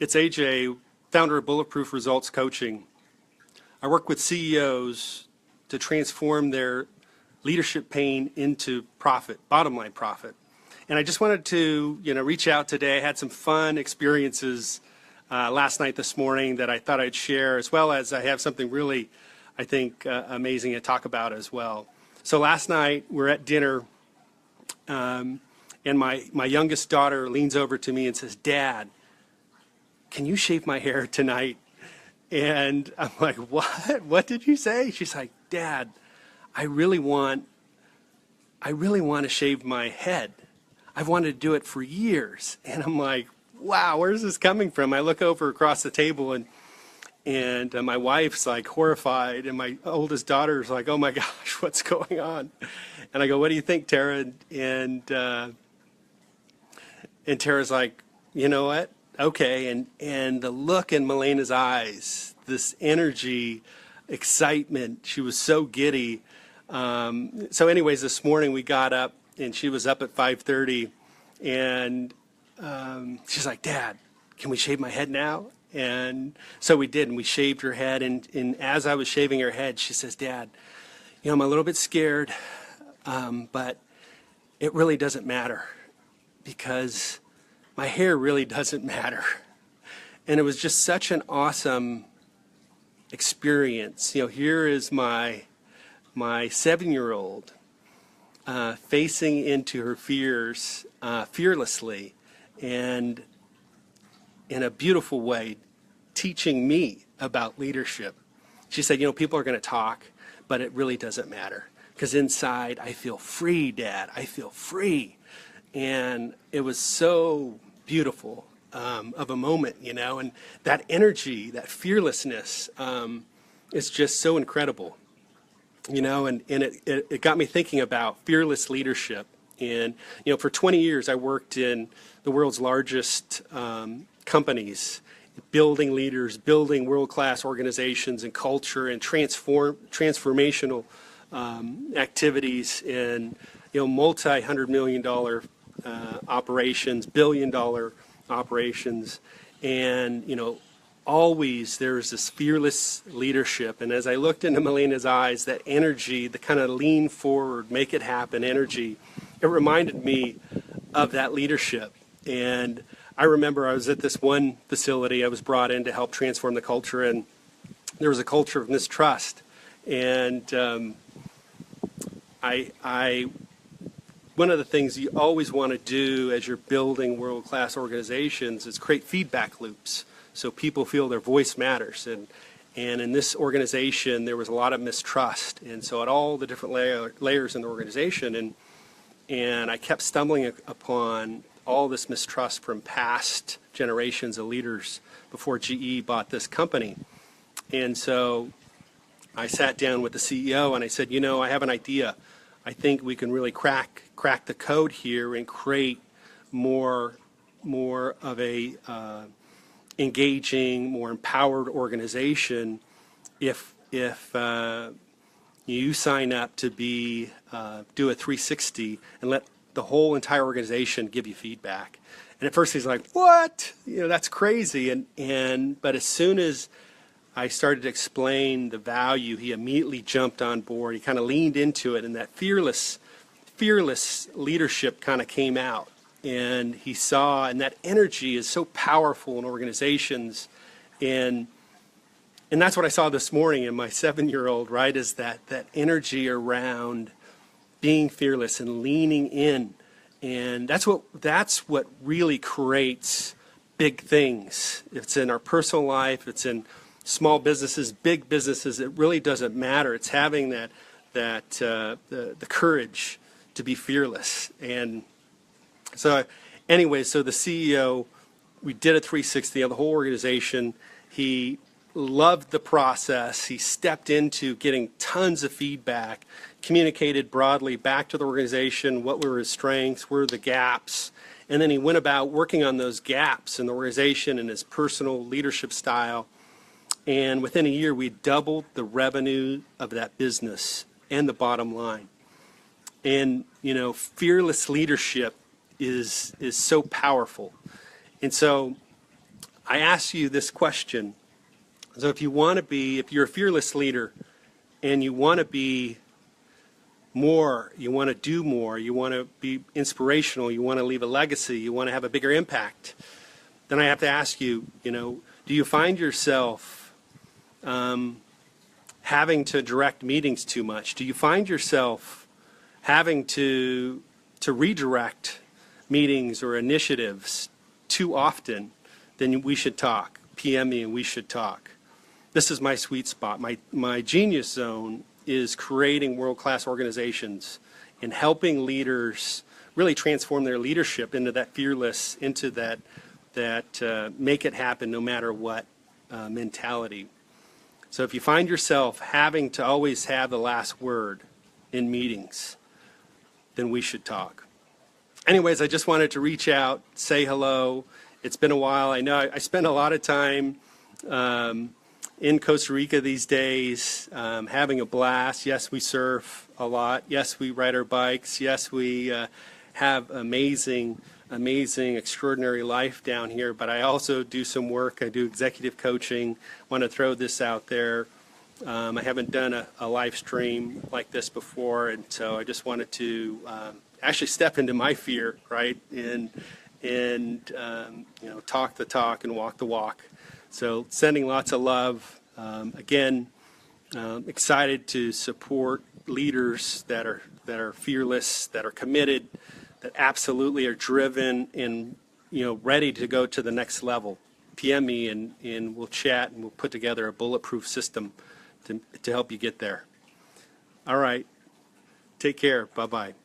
It's AJ, founder of Bulletproof Results Coaching. I work with CEOs to transform their leadership pain into profit, bottom line profit. And I just wanted to, reach out today. I had some fun experiences last night, this morning that I thought I'd share, as well as I have something really, I think, amazing to talk about as well. So last night we're at dinner, and my youngest daughter leans over to me and says, "Dad, can you shave my hair tonight?" And I'm like, "What? What did you say?" She's like, "Dad, I really want to shave my head. I've wanted to do it for years." And I'm like, "Wow, where's this coming from?" I look over across the table, and my wife's like horrified, and my oldest daughter's like, "Oh my gosh, what's going on?" And I go, "What do you think, Tara?" And Tara's like, "You know what? Okay." And the look in Melena's eyes, this energy, excitement, she was so giddy. So anyways, this morning we got up, and she was up at 5:30, and she's like, "Dad, can we shave my head now?" And so we did, and we shaved her head, and as I was shaving her head, she says, "Dad, I'm a little bit scared, but it really doesn't matter, because my hair really doesn't matter." And it was just such an awesome experience. Here is my 7-year-old facing into her fears fearlessly, and in a beautiful way, teaching me about leadership. She said, "People are going to talk, but it really doesn't matter, because inside I feel free, Dad. I feel free." And it was so beautiful of a moment, and that energy, that fearlessness is just so incredible, and it got me thinking about fearless leadership. And, for 20 years I worked in the world's largest companies, building leaders, building world-class organizations and culture, and transformational activities in, multi-hundred-million-dollar operations, billion-dollar operations, and always there's this fearless leadership. And as I looked into Melena's eyes, that energy, the kind of lean forward, make it happen energy, it reminded me of that leadership. And I remember I was at this one facility. I was brought in to help transform the culture, and there was a culture of mistrust. And one of the things you always want to do as you're building world-class organizations is create feedback loops, so people feel their voice matters. And in this organization, there was a lot of mistrust, and so at all the different layers in the organization, and I kept stumbling upon all this mistrust from past generations of leaders before GE bought this company. And so I sat down with the CEO and I said, I have an idea. I think we can really crack the code here and create more of a engaging, more empowered organization if you sign up to do a 360 and let the whole entire organization give you feedback. And at first he's like, "What? That's crazy." But as soon as I started to explain the value, he immediately jumped on board. He kind of leaned into it, and that fearless leadership kind of came out. And he saw, and that energy is so powerful in organizations. And that's what I saw this morning in my 7-year-old, right, is that energy around being fearless and leaning in. And that's what really creates big things. It's in our personal life, it's in small businesses, big businesses. It really doesn't matter. It's having the courage to be fearless. And so anyway, so the CEO, we did a 360 of the whole organization. He loved the process. He stepped into getting tons of feedback, communicated broadly back to the organization what were his strengths, where were the gaps, and then he went about working on those gaps in the organization and his personal leadership style. And within a year, we doubled the revenue of that business and the bottom line. And, fearless leadership is so powerful. And so I ask you this question. So if you're a fearless leader and you want to be more, you want to do more, you want to be inspirational, you want to leave a legacy, you want to have a bigger impact, then I have to ask you, do you find yourself having to direct meetings too much? Do you find yourself having to redirect meetings or initiatives too often? Then we should talk. PM me and we should talk. This is my sweet spot. My genius zone is creating world-class organizations and helping leaders really transform their leadership into that fearless, into that make it happen no matter what mentality. So if you find yourself having to always have the last word in meetings, then we should talk. Anyways, I just wanted to reach out, say hello. It's been a while. I know I spend a lot of time in Costa Rica these days, having a blast. Yes, we surf a lot. Yes, we ride our bikes. Yes, we have amazing, extraordinary life down here. But I also do some work. I do executive coaching. Want to throw this out there. I haven't done a live stream like this before, and so I just wanted to actually step into my fear, right, and talk the talk and walk the walk. So sending lots of love. Again, excited to support leaders that are fearless, that are committed, that absolutely are driven and ready to go to the next level. PM me and we'll chat and we'll put together a bulletproof system to help you get there. All right. Take care. Bye-bye.